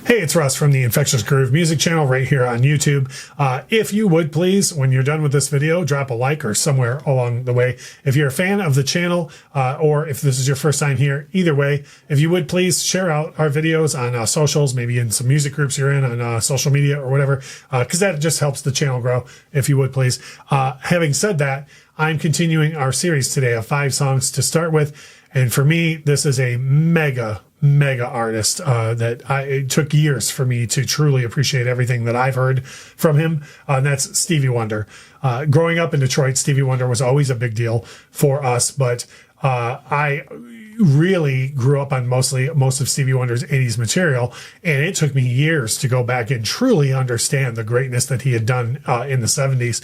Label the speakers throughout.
Speaker 1: Hey, it's Russ from the Infectious Groove Music channel right here on YouTube. If you would please, when you're done with this video, drop a like or somewhere along the way. If you're a fan of the channel, or if this is your first time here, either way, if you would please share out our videos on socials, maybe in some music groups you're in on social media or whatever, because that just helps the channel grow, if you would please. Having said that, I'm continuing our series today of 5 songs to start with. And for me, this is a mega artist that it took years for me to truly appreciate everything that I've heard from him. And that's Stevie Wonder. Growing up in Detroit, Stevie Wonder was always a big deal for us, but I really grew up on most of Stevie Wonder's 80s material, and it took me years to go back and truly understand the greatness that he had done in the 70s.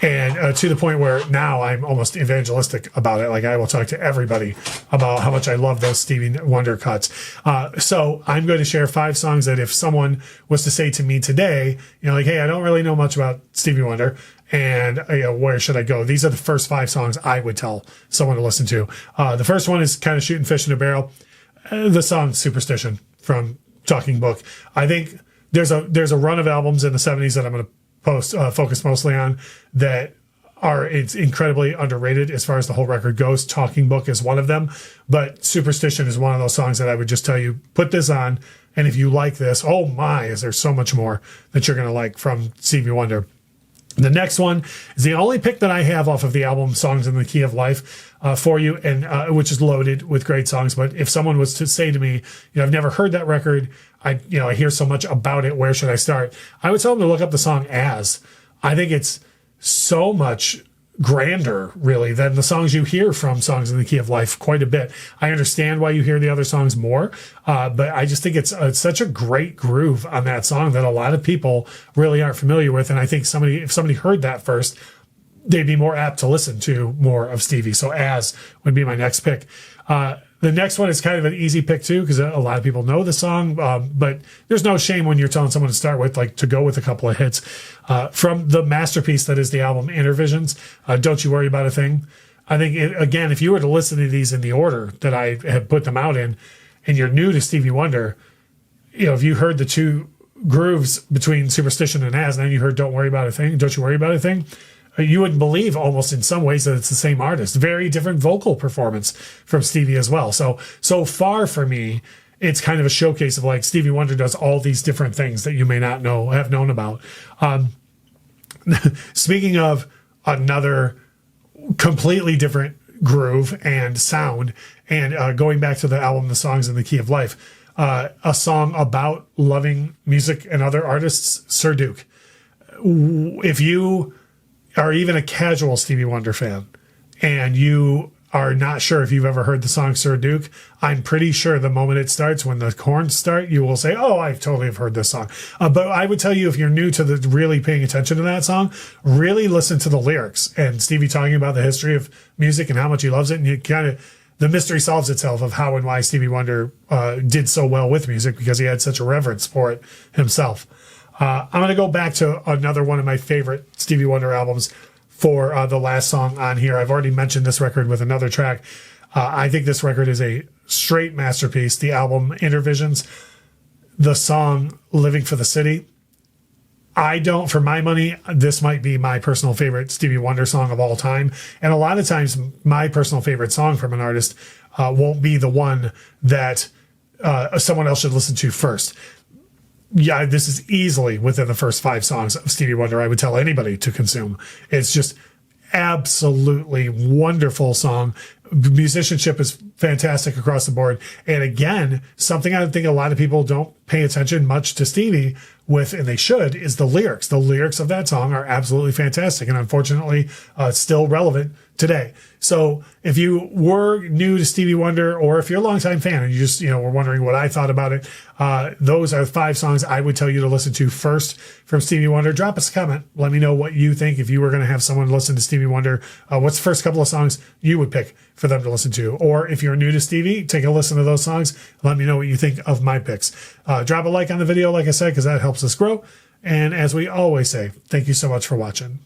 Speaker 1: And to the point where now I'm almost evangelistic about it. Like, I will talk to everybody about how much I love those Stevie Wonder cuts. So I'm going to share 5 songs that if someone was to say to me today, like, hey, I don't really know much about Stevie Wonder, and where should I go? These are the first 5 songs I would tell someone to listen to. The first one is kind of shooting fish in a barrel. The song Superstition from Talking Book. I think there's a run of albums in the 70s that I'm going to focus mostly on that it's incredibly underrated as far as the whole record goes. Talking Book is one of them, but Superstition is one of those songs that I would just tell you, put this on, and if you like this, oh my, is there so much more that you're going to like from Stevie Wonder. The next one is the only pick that I have off of the album Songs in the Key of Life for you, and which is loaded with great songs. But if someone was to say to me, I've never heard that record, I hear so much about it, where should I start? I would tell them to look up the song As. I think it's so much grander, really, than the songs you hear from Songs in the Key of Life quite a bit. I understand why you hear the other songs more, but I just think it's such a great groove on that song that a lot of people really aren't familiar with. And I think if somebody heard that first, they'd be more apt to listen to more of Stevie. So As would be my next pick. The next one is kind of an easy pick too, because a lot of people know the song, but there's no shame when you're telling someone to start with, like, to go with a couple of hits. From the masterpiece that is the album Intervisions, Don't You Worry About a Thing. I think, again, if you were to listen to these in the order that I have put them out in, and you're new to Stevie Wonder, if you heard the 2 grooves between Superstition and As, and then you heard Don't You Worry About a Thing, you wouldn't believe almost in some ways that it's the same artist. Very different vocal performance from Stevie as well. So far for me, it's kind of a showcase of, like, Stevie Wonder does all these different things that you may not have known about. Speaking of another completely different groove and sound, and going back to the album The Songs in the Key of Life, a song about loving music and other artists, Sir Duke. If you are even a casual Stevie Wonder fan and you are not sure if you've ever heard the song Sir Duke, I'm pretty sure the moment it starts, when the horns start, you will say, oh, I totally have heard this song. But I would tell you, if you're new to really paying attention to that song, really listen to the lyrics and Stevie talking about the history of music and how much he loves it. And the mystery solves itself of how and why Stevie Wonder did so well with music, because he had such a reverence for it himself. I'm going to go back to another one of my favorite Stevie Wonder albums for the last song on here. I've already mentioned this record with another track. I think this record is a straight masterpiece. The album Intervisions, the song Living for the City. For my money, this might be my personal favorite Stevie Wonder song of all time. And a lot of times, my personal favorite song from an artist won't be the one that someone else should listen to first. Yeah, this is easily within the first 5 songs of Stevie Wonder I would tell anybody to consume. It's just absolutely wonderful song. Musicianship is fantastic across the board. And again, something I think a lot of people don't pay attention much to Stevie with, and they should, is the lyrics. The lyrics of that song are absolutely fantastic, and unfortunately still relevant today. So if you were new to Stevie Wonder, or if you're a longtime fan and you just, were wondering what I thought about it, those are 5 songs I would tell you to listen to first from Stevie Wonder. Drop us a comment. Let me know what you think. If you were going to have someone listen to Stevie Wonder, what's the first couple of songs you would pick for them to listen to? Or if you're new to Stevie, take a listen to those songs. Let me know what you think of my picks. Drop a like on the video, like I said, because that helps us grow. And as we always say, thank you so much for watching.